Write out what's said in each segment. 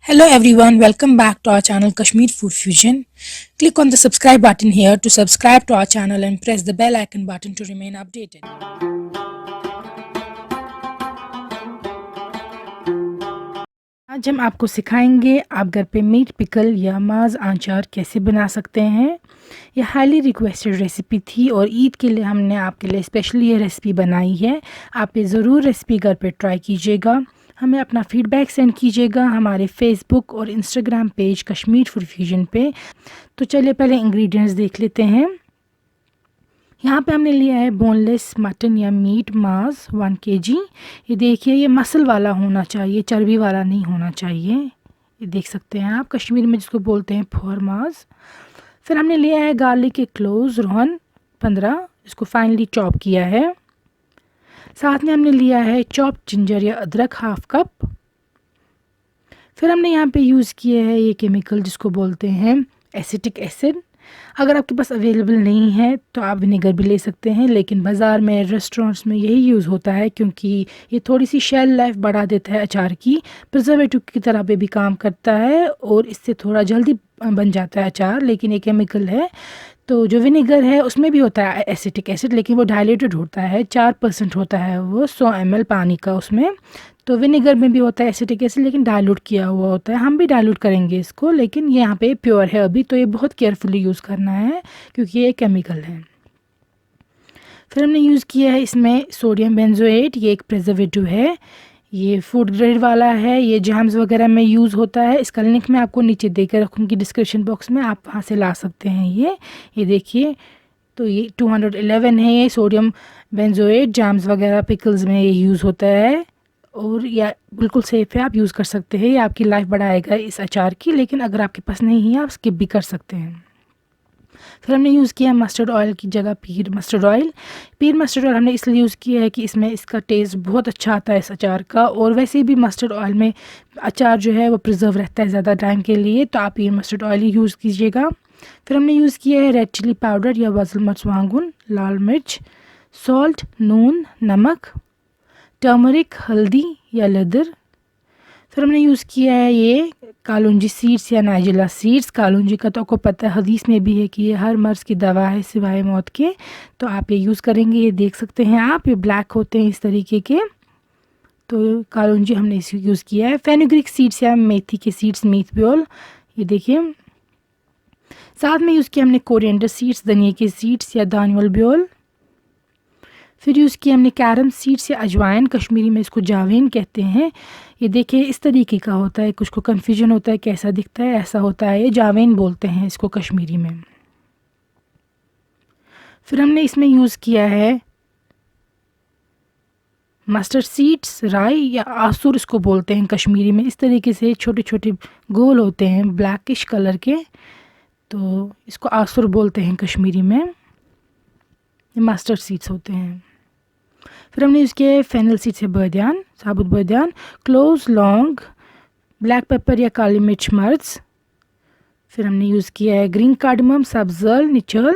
Hello everyone, welcome back to our channel Kashmir Food Fusion. Click on the subscribe button here to subscribe to our channel and press the bell icon button to remain updated. आज हम आपको सिखाएंगे आप घर पे meet pickle या माज़ आचार कैसे बना सकते हैं। यह हाईली रिक्वेस्टेड रेसिपी थी और ईद के लिए हमने आपके लिए स्पेशली ये रेसिपी बनाई है। आप ये ज़रूर रेसिपी घर पे ट्राई कीजिएगा। हमें अपना फीडबैक सेंड कीजिएगा हमारे फेसबुक और Instagram page Kashmir food fusion पे। तो चलिए पहले इंग्रेडिएंट्स देख लेते हैं। यहाँ पे हमने लिया है बोनलेस मटन या मीट मांस 1 kg। ये देखिए ये मसल वाला होना चाहिए, चर्बी वाला नहीं होना चाहिए। ये देख सकते हैं आप, कश्मीर में जिसको बोलते हैं फोर मांस। फिर हमने लिया है गार्लिक के क्लोव्स रोहन 15, इसको फाइनली चॉप किया है। साथ में हमने लिया है चॉप जिंजर या अदरक हाफ कप। फिर हमने यहाँ पे यूज़ किया है ये केमिकल जिसको बोलते हैं एसिटिक एसिड। अगर आपके पास अवेलेबल नहीं है तो आप विनेगर भी ले सकते हैं, लेकिन बाज़ार में रेस्टोरेंट्स में यही यूज़ होता है क्योंकि ये थोड़ी सी शेल लाइफ बढ़ा देता है अचार की, प्रिजर्वेटिव की तरह पे भी काम करता है और इससे थोड़ा जल्दी बन जाता है अचार। लेकिन ये केमिकल है, तो जो विनेगर है उसमें भी होता है एसिटिक एसिड, लेकिन वो डाइल्यूटेड होता है, 4% होता है वो 100 ml पानी का उसमें। तो विनेगर में भी होता है एसिटिक एसिड, लेकिन डाइल्यूट किया हुआ होता है। हम भी डाइल्यूट करेंगे इसको, लेकिन यहाँ पे प्योर है अभी, तो ये बहुत केयरफुली यूज़ करना है क्योंकि ये केमिकल है। फिर हमने यूज़ किया है इसमें सोडियम बेंजोएट, ये एक प्रिजर्वेटिव है, ये फूड ग्रेड वाला है, ये जैम्स वगैरह में यूज़ होता है। इसका लिंक मैं आपको नीचे दे कर रखूँगी डिस्क्रिप्शन बॉक्स में, आप वहाँ से ला सकते हैं। ये देखिए, तो ये 211 है, ये सोडियम बेंजोएट जैम्स वगैरह पिकल्स में ये यूज़ होता है और यह बिल्कुल सेफ़ है, आप यूज़ कर सकते हैं। ये आपकी लाइफ बढ़ाएगा इस अचार की, लेकिन अगर आपके पास नहीं है आप स्किप भी कर सकते हैं। फिर हमने यूज़ किया मस्टर्ड ऑयल की जगह पीर मस्टर्ड ऑयल। पीर मस्टर्ड ऑयल हमने इसलिए यूज़ किया है कि इसमें इसका टेस्ट बहुत अच्छा आता है इस अचार का, और वैसे भी मस्टर्ड ऑयल में अचार जो है वो प्रिजर्व रहता है ज़्यादा टाइम के लिए, तो आप पीर मस्टर्ड ऑयल ही यूज़ कीजिएगा। फिर हमने यूज़ किया है रेड चिली पाउडर या वज़ल मर्चवांगुन, लाल मिर्च, सॉल्ट, नून, नमक, टर्मरिक, हल्दी या लेदर। फिर हमने यूज़ किया है ये कालुंजी सीड्स या नाइजिला सीड्स। कालुंजी का तो आपको पता है, हदीस में भी है कि ये हर मर्ज़ की दवा है सिवाय मौत के, तो आप ये यूज़ करेंगे। ये देख सकते हैं आप, ये ब्लैक होते हैं इस तरीके के, तो कालुंजी हमने इसे यूज़ किया है। फेनुग्रीक सीड्स या मेथी के सीड्स, मीथबियोल, ये देखिए। साथ में यूज़ किया हमने कोरिएंडर सीड्स, धनिया के सीड्स या दानियल ब्योल। फिर यूज़ किया हमने कैरम सीड्स या अजवाइन, कश्मीरी में इसको जावेन कहते हैं। ये देखिए इस तरीके का होता है, कुछ को कन्फ्यूजन होता है कैसा दिखता है, ऐसा होता है, ये जावेन बोलते हैं इसको कश्मीरी में। फिर हमने इसमें यूज़ किया है मस्टर्ड सीड्स, राई या आसुर इसको बोलते हैं कश्मीरी में। इस तरीके से छोटे छोटे गोल होते हैं ब्लैकिश कलर के, तो इसको आसुर बोलते हैं कश्मीरी में। ये मस्टर्ड सीड्स होते हैं। फिर हमने यूज़ किया है फेनल सीड्स या बादियान, साबुत बादियान, क्लोव्स, लौंग, ब्लैक पेपर या काली मिर्च मर्च। फिर हमने यूज़ किया है ग्रीन कार्डमम, सब्ज़ल, निचल।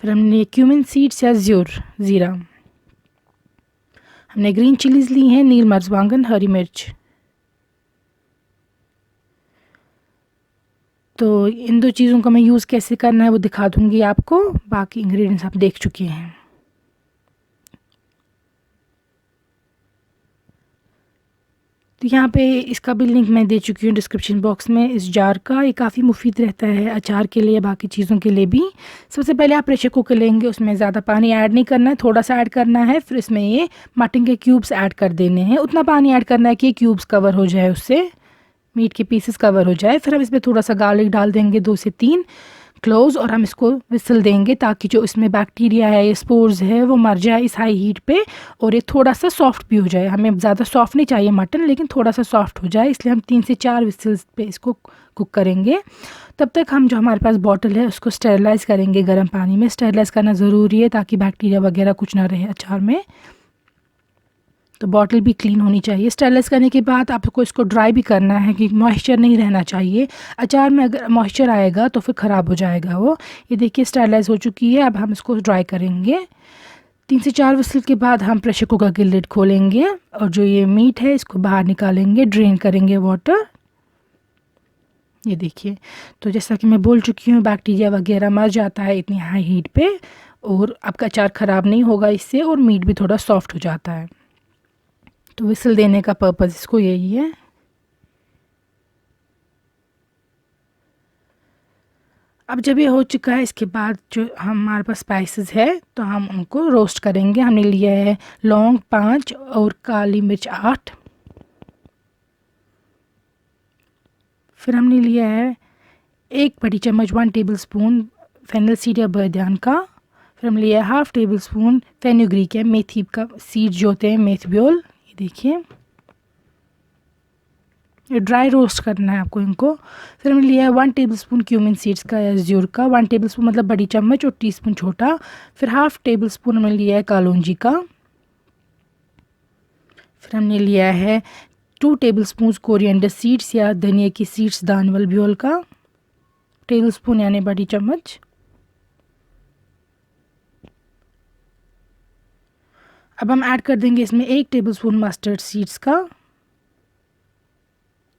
फिर हमने क्यूमिन सीड्स या ज़ीरा। हमने ग्रीन चिलीज़ ली हैं, नील मर्चवांगन, हरी मिर्च। तो इन 2 चीज़ों का मैं यूज़ कैसे करना है वो दिखा दूँगी आपको, बाकी इंग्रेडिएंट्स आप देख चुके हैं। तो यहाँ पे इसका भी लिंक मैं दे चुकी हूँ डिस्क्रिप्शन बॉक्स में इस जार का। ये काफ़ी मुफीद रहता है अचार के लिए, बाकी चीज़ों के लिए भी। सबसे पहले आप प्रेशर कुकर लेंगे, उसमें ज़्यादा पानी ऐड नहीं करना है, थोड़ा सा ऐड करना है। फिर इसमें ये मटन के क्यूब्स ऐड कर देने हैं, उतना पानी ऐड करना है कि क्यूब्स कवर हो जाए, उससे मीट के पीसेस कवर हो जाए। फिर हम इसमें थोड़ा सा गार्लिक डाल देंगे, 2 से 3 क्लोव्स, और हम इसको विसल देंगे ताकि जो इसमें बैक्टीरिया है, ये स्पोर्स है, वो मर जाए इस हाई हीट पे, और ये थोड़ा सा सॉफ्ट भी हो जाए। हमें ज़्यादा सॉफ्ट नहीं चाहिए मटन, लेकिन थोड़ा सा सॉफ्ट हो जाए, इसलिए हम 3 से 4 विसल्स पे इसको कुक करेंगे। तब तक हम जो हमारे पास बॉटल है उसको स्टेरलाइज़ करेंगे गर्म पानी में। स्टेरलाइज़ करना ज़रूरी है ताकि बैक्टीरिया वगैरह कुछ ना रहे अचार में, तो बॉटल भी क्लीन होनी चाहिए। स्टेरलाइज़ करने के बाद आपको इसको ड्राई भी करना है कि मॉइस्चर नहीं रहना चाहिए अचार में, अगर मॉइस्चर आएगा तो फिर ख़राब हो जाएगा वो। ये देखिए स्टेरलाइज़ हो चुकी है, अब हम इसको ड्राई करेंगे। 3 से 4 विसल के बाद हम प्रेशर कुकर की लिड खोलेंगे और जो ये मीट है इसको बाहर निकालेंगे, ड्रेन करेंगे वाटर। ये देखिए, तो जैसा कि मैं बोल चुकी हूँ बैक्टीरिया वगैरह मर जाता है इतनी हाई हीट पे, और आपका अचार ख़राब नहीं होगा इससे, और मीट भी थोड़ा सॉफ्ट हो जाता है। तो विसल देने का पर्पज़ इसको यही है। अब जब ये हो चुका है, इसके बाद जो हमारे पास स्पाइसेस है तो हम उनको रोस्ट करेंगे। हमने लिया है लौंग 5 और काली मिर्च 8। फिर हमने लिया है 1 बड़ी चम्मच 1 टेबलस्पून फेनल सीड या बरदान का। फिर हमने लिया है हाफ़ टेबल स्पून फेनुग्रीक है, मेथी का सीड जो होते हैं, मेथबियोल। ये देखिए, ये ड्राई रोस्ट करना है आपको इनको। फिर हमने लिया है 1 टेबलस्पून क्यूमिन सीड्स का या ज़्यूर का, 1 टेबलस्पून मतलब बड़ी चम्मच और टीस्पून छोटा। फिर हाफ़ टेबल स्पून हमने लिया है कालोंजी का। फिर हमने लिया है 2 टेबलस्पून कोरिएंडर सीड्स या धनिया की सीड्स दानवल ब्योल का, टेबलस्पून यानी बड़ी चम्मच। अब हम ऐड कर देंगे इसमें 1 टेबलस्पून मस्टर्ड सीड्स का।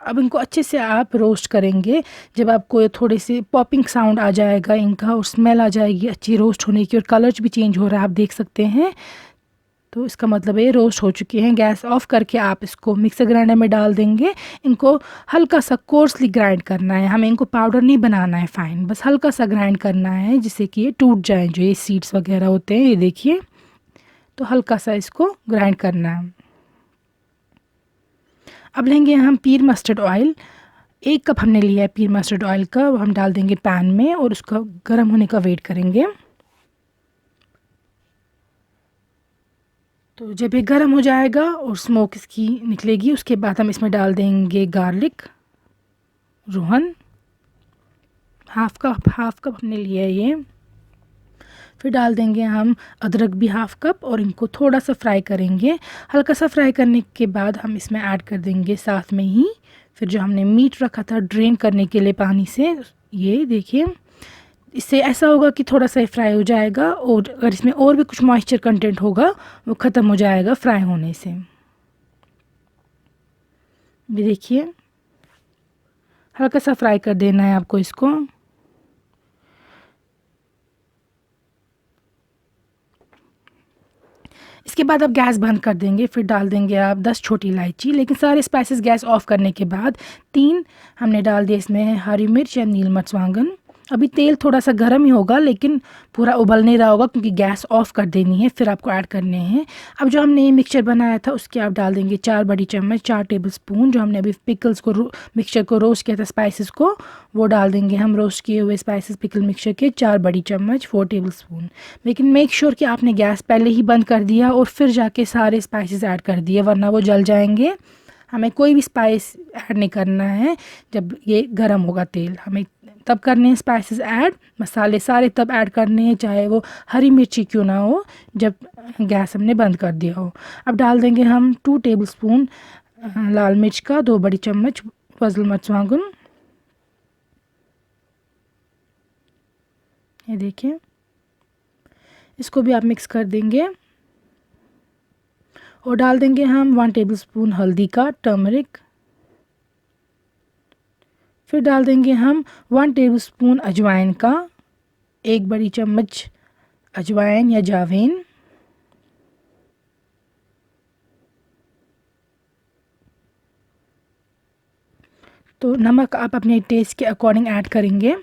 अब इनको अच्छे से आप रोस्ट करेंगे। जब आपको थोड़े से पॉपिंग साउंड आ जाएगा इनका और स्मेल आ जाएगी अच्छी रोस्ट होने की, और कलर भी चेंज हो रहा है, आप देख सकते हैं, तो इसका मतलब ये रोस्ट हो चुके हैं। गैस ऑफ करके आप इसको मिक्सर ग्राइंडर में डाल देंगे। इनको हल्का सा कोर्सली ग्राइंड करना है, हमें इनको पाउडर नहीं बनाना है फाइन, बस हल्का सा ग्राइंड करना है जिससे कि ये टूट जाए जो ये सीड्स वगैरह होते हैं। ये देखिए, तो हल्का सा इसको ग्राइंड करना है। अब लेंगे हम पीर मस्टर्ड ऑयल। 1 कप हमने लिया है पीर मस्टर्ड ऑयल का, वो हम डाल देंगे पैन में और उसका गर्म होने का वेट करेंगे। तो जब ये गर्म हो जाएगा और स्मोक इसकी निकलेगी, उसके बाद हम इसमें डाल देंगे गार्लिक, रोहन हाफ़ कप हमने लिया है ये। फिर डाल देंगे हम अदरक भी हाफ़ कप, और इनको थोड़ा सा फ्राई करेंगे। हल्का सा फ्राई करने के बाद हम इसमें ऐड कर देंगे साथ में ही फिर जो हमने मीट रखा था ड्रेन करने के लिए पानी से। ये देखिए, इससे ऐसा होगा कि थोड़ा सा फ्राई हो जाएगा, और अगर इसमें और भी कुछ मॉइस्चर कंटेंट होगा वो ख़त्म हो जाएगा फ्राई होने से। ये देखिए, हल्का सा फ्राई कर देना है आपको इसको। इसके बाद आप गैस बंद कर देंगे। फिर डाल देंगे आप 10 छोटी इलायची, लेकिन सारे स्पाइसेस गैस ऑफ करने के बाद 3 हमने डाल दिए इसमें हरी मिर्च या नील मर्चांगन। अभी तेल थोड़ा सा गर्म ही होगा, लेकिन पूरा उबल नहीं रहा होगा क्योंकि गैस ऑफ कर देनी है, फिर आपको ऐड करने हैं। अब जो हमने ये मिक्सचर बनाया था उसके आप डाल देंगे 4 बड़ी चम्मच 4 टेबलस्पून जो हमने अभी पिकल्स को मिक्सचर को रोस्ट किया था स्पाइसेस को, वो डाल देंगे हम रोस्ट किए हुए स्पाइसेस पिकल मिक्सचर के 4 बड़ी चम्मच 4 टेबलस्पून। लेकिन मेक श्योर कि आपने गैस पहले ही बंद कर दिया और फिर जाके सारे स्पाइसेस ऐड कर दिए, वरना वो जल जाएंगे। हमें कोई भी स्पाइस ऐड नहीं करना है जब ये गर्म होगा तेल, हमें तब करने हैं स्पाइसेस ऐड, मसाले सारे तब ऐड करने हैं, चाहे वो हरी मिर्ची क्यों ना हो, जब गैस हमने बंद कर दिया हो। अब डाल देंगे हम 2 टेबलस्पून लाल मिर्च का, 2 बड़ी चम्मच फजल मर्चांगन। ये देखिए, इसको भी आप मिक्स कर देंगे और डाल देंगे हम 1 टेबलस्पून हल्दी का, टर्मरिक। फिर डाल देंगे हम 1 टेबलस्पून अजवाइन का, 1 बड़ी चम्मच अजवाइन या जावेन। तो नमक आप अपने टेस्ट के अकॉर्डिंग ऐड करेंगे।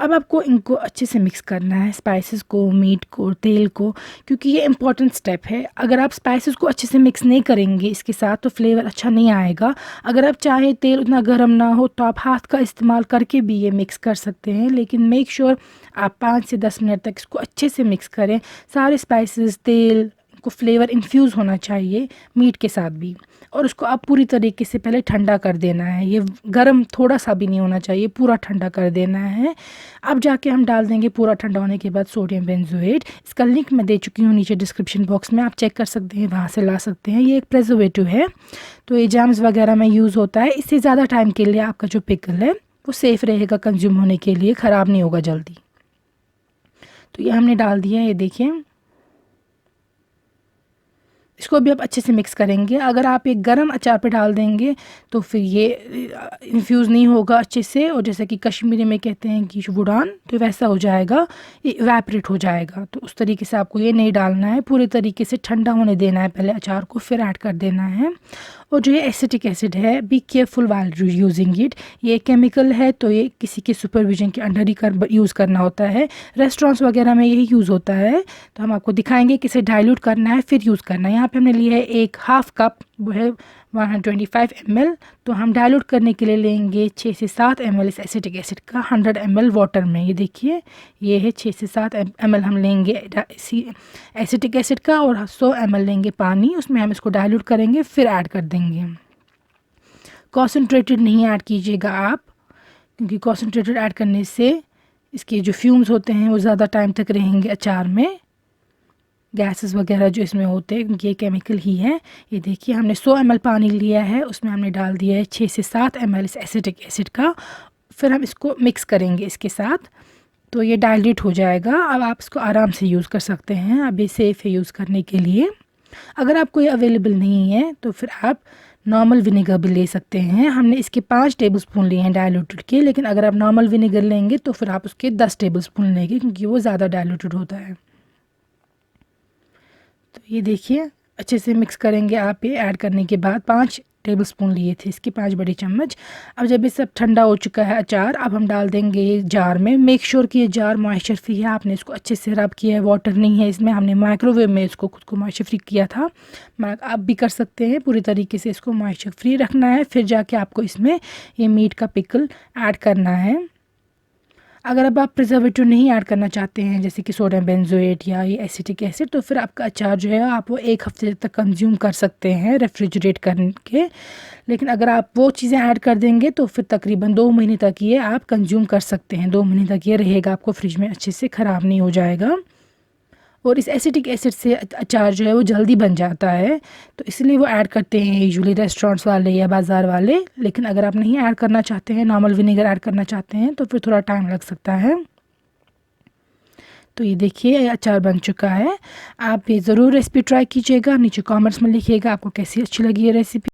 अब आपको इनको अच्छे से मिक्स करना है, स्पाइसेस को, मीट को, तेल को, क्योंकि ये इम्पॉर्टेंट स्टेप है। अगर आप स्पाइसेस को अच्छे से मिक्स नहीं करेंगे इसके साथ तो फ्लेवर अच्छा नहीं आएगा। अगर आप चाहें तेल उतना गर्म ना हो तो आप हाथ का इस्तेमाल करके भी ये मिक्स कर सकते हैं, लेकिन मेक श्योर आप 5 से 10 मिनट तक इसको अच्छे से मिक्स करें। सारे स्पाइसेस, तेल को फ्लेवर इन्फ्यूज़ होना चाहिए मीट के साथ भी, और उसको आप पूरी तरीके से पहले ठंडा कर देना है। ये गरम थोड़ा सा भी नहीं होना चाहिए, पूरा ठंडा कर देना है। अब जाके हम डाल देंगे पूरा ठंडा होने के बाद सोडियम बेंजोएट। इसका लिंक मैं दे चुकी हूँ नीचे डिस्क्रिप्शन बॉक्स में, आप चेक कर सकते हैं, वहाँ से ला सकते हैं। ये एक प्रिजर्वेटिव है तो ये जैम्स वगैरह में यूज़ होता है। इससे ज़्यादा टाइम के लिए आपका जो पिकल है वो सेफ़ रहेगा कंज्यूम होने के लिए, ख़राब नहीं होगा जल्दी। तो ये हमने डाल दिया है, ये देखिए। इसको भी आप अच्छे से मिक्स करेंगे। अगर आप एक गरम अचार पे डाल देंगे तो फिर ये इन्फ्यूज़ नहीं होगा अच्छे से, और जैसे कि कश्मीरी में कहते हैं कि वुडान, तो वैसा हो जाएगा, ये इवेपरेट हो जाएगा। तो उस तरीके से आपको ये नहीं डालना है, पूरे तरीके से ठंडा होने देना है पहले अचार को, फिर ऐड कर देना है। और जो ये एसिटिक एसिड है, be careful while using it, ये केमिकल है तो ये किसी के सुपरविजन के अंडर ही यूज़ करना होता है। रेस्टोरेंट्स वगैरह में यही यूज़ होता है। तो हम आपको दिखाएंगे कि इसे डाइल्यूट करना है फिर यूज़ करना है। यहाँ पे हमने लिया है एक हाफ़ कप, वो है 125 ml। तो हम डाइल्यूट करने के लिए लेंगे 6 से 7 ml इस एसिटिक एसिड का 100 ml वाटर में। ये देखिए, ये है 6 से 7 ml हम लेंगे इसी एसिटिक एसिड का, और 100 ml लेंगे पानी, उसमें हम इसको डाइल्यूट करेंगे फिर ऐड कर देंगे। कॉन्सनट्रेटेड नहीं ऐड कीजिएगा आप, क्योंकि कॉन्सनट्रेटेड ऐड करने से इसके जो फ्यूम्स होते हैं वो ज़्यादा टाइम तक रहेंगे अचार में, गैसेस वगैरह जो इसमें होते हैं, क्योंकि ये केमिकल ही है। ये देखिए, हमने 100 ml पानी लिया है, उसमें हमने डाल दिया है 6 से 7 ml इस एसिटिक एसिड का। फिर हम इसको मिक्स करेंगे इसके साथ, तो ये डाइल्यूट हो जाएगा। अब आप इसको आराम से यूज़ कर सकते हैं, अब ये सेफ़ है यूज़ करने के लिए। अगर आपको ये अवेलेबल नहीं है तो फिर आप नॉर्मल विनेगर भी ले सकते हैं। हमने इसके 5 टेबलस्पून लिए हैं डाइल्यूटेड के, लेकिन अगर आप नॉर्मल विनेगर लेंगे तो फिर आप उसके 10 टेबलस्पून लेंगे, क्योंकि वो ज़्यादा डाइल्यूटेड होता है। तो ये देखिए, अच्छे से मिक्स करेंगे आप। ये ऐड करने के बाद 5 टेबलस्पून लिए थे इसके, 5 बड़े चम्मच। अब जब ये सब ठंडा हो चुका है अचार, अब हम डाल देंगे ये जार में। मेक श्योर कि ये जार मॉइस्चर फ्री है, आपने इसको अच्छे से रब किया है, वाटर नहीं है इसमें। हमने माइक्रोवेव में इसको खुद को मॉइस्चर फ्री किया था, आप भी कर सकते हैं। पूरी तरीके से इसको मॉइस्चर फ्री रखना है, फिर जाके आपको इसमें ये मीट का पिकल ऐड करना है। अगर अब आप प्रिजर्वेटिव नहीं ऐड करना चाहते हैं, जैसे कि सोडियम बेंजोएट या ये एसिटिक एसिड, तो फिर आपका अचार जो है आप वो 1 हफ्ते तक कंज्यूम कर सकते हैं रेफ्रिजरेट करके। लेकिन अगर आप वो चीज़ें ऐड कर देंगे तो फिर तकरीबन 2 महीने तक ये आप कंज्यूम कर सकते हैं। 2 महीने तक ये रहेगा आपको फ्रिज में, अच्छे से ख़राब नहीं हो जाएगा। और इस एसिटिक एसिड से अचार जो है वो जल्दी बन जाता है, तो इसलिए वो ऐड करते हैं यूजुअली रेस्टोरेंट्स वाले या बाज़ार वाले। लेकिन अगर आप नहीं ऐड करना चाहते हैं, नॉर्मल विनेगर ऐड करना चाहते हैं, तो फिर थोड़ा टाइम लग सकता है। तो ये देखिए, अचार बन चुका है। आप ये ज़रूर रेसिपी ट्राई कीजिएगा, नीचे कमेंट्स में लिखिएगा आपको कैसी अच्छी लगी ये रेसिपी।